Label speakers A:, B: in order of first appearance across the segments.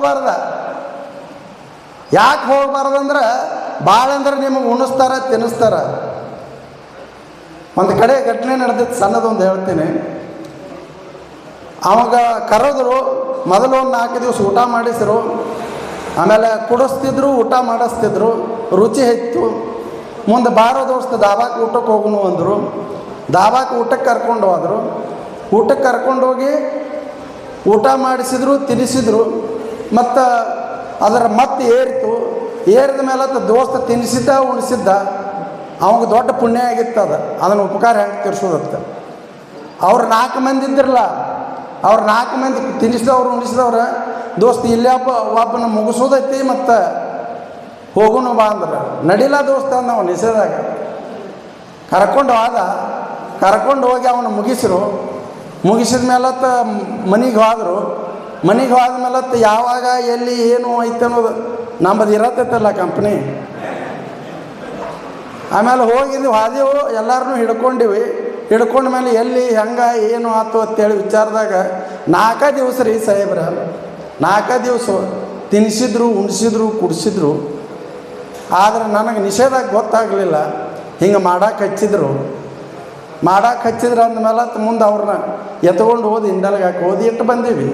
A: ಹೋಗಬಾರ್ದ. ಯಾಕೆ ಹೋಗಬಾರ್ದಂದ್ರೆ ಭಾಳ ಅಂದ್ರೆ ನಿಮಗೆ ಉಣಿಸ್ತಾರ ತಿನ್ನಿಸ್ತಾರ. ಒಂದು ಕಡೆ ಘಟನೆ ನಡೆದಿತ್ತು, ಸಣ್ಣದೊಂದು ಹೇಳ್ತೀನಿ. ಅವಾಗ ಕರೆದ್ರು, ಮೊದಲು ಒಂದು 4 ದಿವಸ ಊಟ ಮಾಡಿಸಿರು, ಆಮೇಲೆ ಕುಡಿಸ್ತಿದ್ರು, ಊಟ ಮಾಡಿಸ್ತಿದ್ರು, ರುಚಿ ಹೆಚ್ಚು. ಮುಂದೆ ಬಾರೋ ದೋಸ್ತ ದಾಬಾಕ್ಕೆ ಊಟಕ್ಕೆ ಹೋಗೋಣ ಅಂದರು. ದಾಬಾಕ್ಕೆ ಊಟಕ್ಕೆ ಕರ್ಕೊಂಡು ಹೋದರು. ಊಟಕ್ಕೆ ಕರ್ಕೊಂಡೋಗಿ ಊಟ ಮಾಡಿಸಿದ್ರು, ತಿನ್ನಿಸಿದ್ರು. ಮತ್ತು ಅದರ ಮತ್ತೆ ಏರಿತು. ಏರಿದ ಮೇಲೆ ದೋಸ್ತ ತಿನ್ನಿಸಿದ್ದ ಉಣಿಸಿದ್ದ ಅವಾಗ ದೊಡ್ಡ ಪುಣ್ಯ ಆಗಿತ್ತು. ಅದನ್ನು ಉಪಕಾರ ಹೆಂಗೆ ತೀರ್ಸೋದತ್ತ. ಅವ್ರು 4 ಮಂದಿ ಇದ್ದಿರಲ್ಲ, ಅವ್ರು 4 ಮಂದಿ ತಿನ್ನಿಸಿದವ್ರು ಉಣಿಸಿದವ್ರು, ದೋಸ್ತ ಇಲ್ಲೇ ಒಬ್ಬನ ಮುಗಿಸೋದೈತಿ ಮತ್ತು ಹೋಗೋಣ ಬಾ ಅಂದ್ರೆ ನಡಿಲ್ಲ ದೋಸ್ತ ನಾವು ನಿಷೇಧಾಗ ಕರ್ಕೊಂಡು ಹೋಗಿ ಅವನು ಮುಗಿಸಿದ ಮೇಲತ್ತ ಮನೆಗೆ ಹೋದರು. ಮನೆಗೆ ಹೋದ್ಮೇಲತ್ತ ಯಾವಾಗ ಎಲ್ಲಿ ಏನು ಐತೆ ಅನ್ನೋದು ನಮ್ಮದು ಇರತ್ತೈತಲ್ಲ ಕಂಪ್ನಿ. ಆಮೇಲೆ ಹಾದೆವು, ಎಲ್ಲರನ್ನೂ ಹಿಡ್ಕೊಂಡ ಮೇಲೆ ಎಲ್ಲಿ ಹೆಂಗೆ ಏನು ಆಯ್ತು ಅಂತೇಳಿ ವಿಚಾರದಾಗ 4 ದಿವಸ ರೀ ಸಾಹೇಬ್ರ, 4 ದಿವಸ ತಿನ್ನಿಸಿದ್ರು, ಉಣಿಸಿದ್ರು, ಕುಡಿಸಿದ್ರು. ಆದರೆ ನನಗೆ ನಿಷೇಧಾಗ ಗೊತ್ತಾಗಲಿಲ್ಲ. ಹಿಂಗೆ ಮಾಡಕ್ಕೆ ಹಚ್ಚಿದ್ರು ಅಂದಮೇಲೆ ಮುಂದೆ ಅವ್ರನ್ನ ಎತ್ಕೊಂಡು ಹೋದಿ ಹಿಂದಲ್ಗೆ ಹಾಕಿ ಓದಿ ಇಟ್ಟು ಬಂದೀವಿ.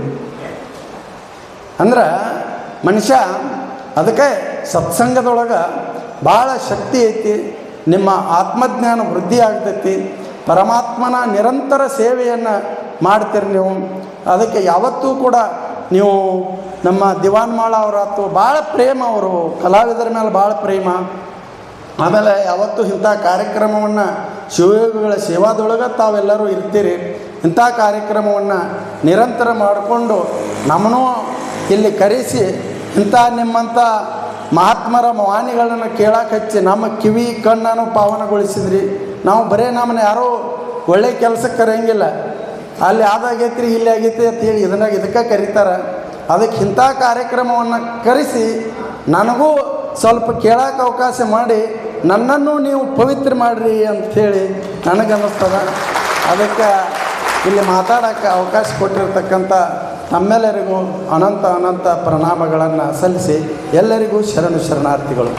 A: ಅಂದ್ರೆ ಮನುಷ್ಯ ಅದಕ್ಕೆ ಸತ್ಸಂಗದೊಳಗೆ ಭಾಳ ಶಕ್ತಿ ಐತಿ. ನಿಮ್ಮ ಆತ್ಮಜ್ಞಾನ ವೃದ್ಧಿ ಆಗ್ತೈತಿ. ಪರಮಾತ್ಮನ ನಿರಂತರ ಸೇವೆಯನ್ನು ಮಾಡ್ತೀರಿ ನೀವು. ಅದಕ್ಕೆ ಯಾವತ್ತೂ ಕೂಡ ನೀವು ನಮ್ಮ ದಿವಾನ್ಮಾಳ ಅವರಾತು ಭಾಳ ಪ್ರೇಮ, ಅವರು ಕಲಾವಿದರ ಮೇಲೆ ಭಾಳ ಪ್ರೇಮ. ಆಮೇಲೆ ಯಾವತ್ತೂ ಇಂಥ ಕಾರ್ಯಕ್ರಮವನ್ನು ಶಿವಯೋಗಿಗಳ ಸೇವಾದೊಳಗೆ ತಾವೆಲ್ಲರೂ ಇರ್ತೀರಿ. ಇಂಥ ಕಾರ್ಯಕ್ರಮವನ್ನು ನಿರಂತರ ಮಾಡಿಕೊಂಡು ನಮ್ಮನ್ನೂ ಇಲ್ಲಿ ಕರೆಸಿ ಇಂಥ ನಿಮ್ಮಂಥ ಮಹಾತ್ಮರ ವಾಣಿಗಳನ್ನು ಕೇಳಕ್ಕೆ ಹಚ್ಚಿ ನಮ್ಮ ಕಿವಿ ಕಣ್ಣನ್ನು ಪಾವನಗೊಳಿಸಿದ್ರಿ. ನಾವು ಬರೀ ನಮ್ಮನ್ನ ಯಾರೋ ಒಳ್ಳೆಯ ಕೆಲಸಕ್ಕೆ ಕರೆಯಂಗಿಲ್ಲ, ಅಲ್ಲಿ ಆದಾಗೈತ್ರಿ ಇಲ್ಲಿ ಆಗೈತಿ ಅಂತೇಳಿ ಇದಕ್ಕೆ ಕರೀತಾರೆ. ಅದಕ್ಕೆ ಇಂಥ ಕಾರ್ಯಕ್ರಮವನ್ನು ಕರೆಸಿ ನನಗೂ ಸ್ವಲ್ಪ ಕೇಳೋಕೆ ಅವಕಾಶ ಮಾಡಿ ನನ್ನನ್ನು ನೀವು ಪವಿತ್ರ ಮಾಡಿರಿ ಅಂಥೇಳಿ ನನಗನ್ನಿಸ್ತದ. ಅದಕ್ಕೆ ಇಲ್ಲಿ ಮಾತಾಡೋಕ್ಕೆ ಅವಕಾಶ ಕೊಟ್ಟಿರ್ತಕ್ಕಂಥ ತಮ್ಮೆಲ್ಲರಿಗೂ ಅನಂತ ಪ್ರಣಾಮಗಳನ್ನು ಸಲ್ಲಿಸಿ ಎಲ್ಲರಿಗೂ ಶರಣಾರ್ಥಿಗಳು.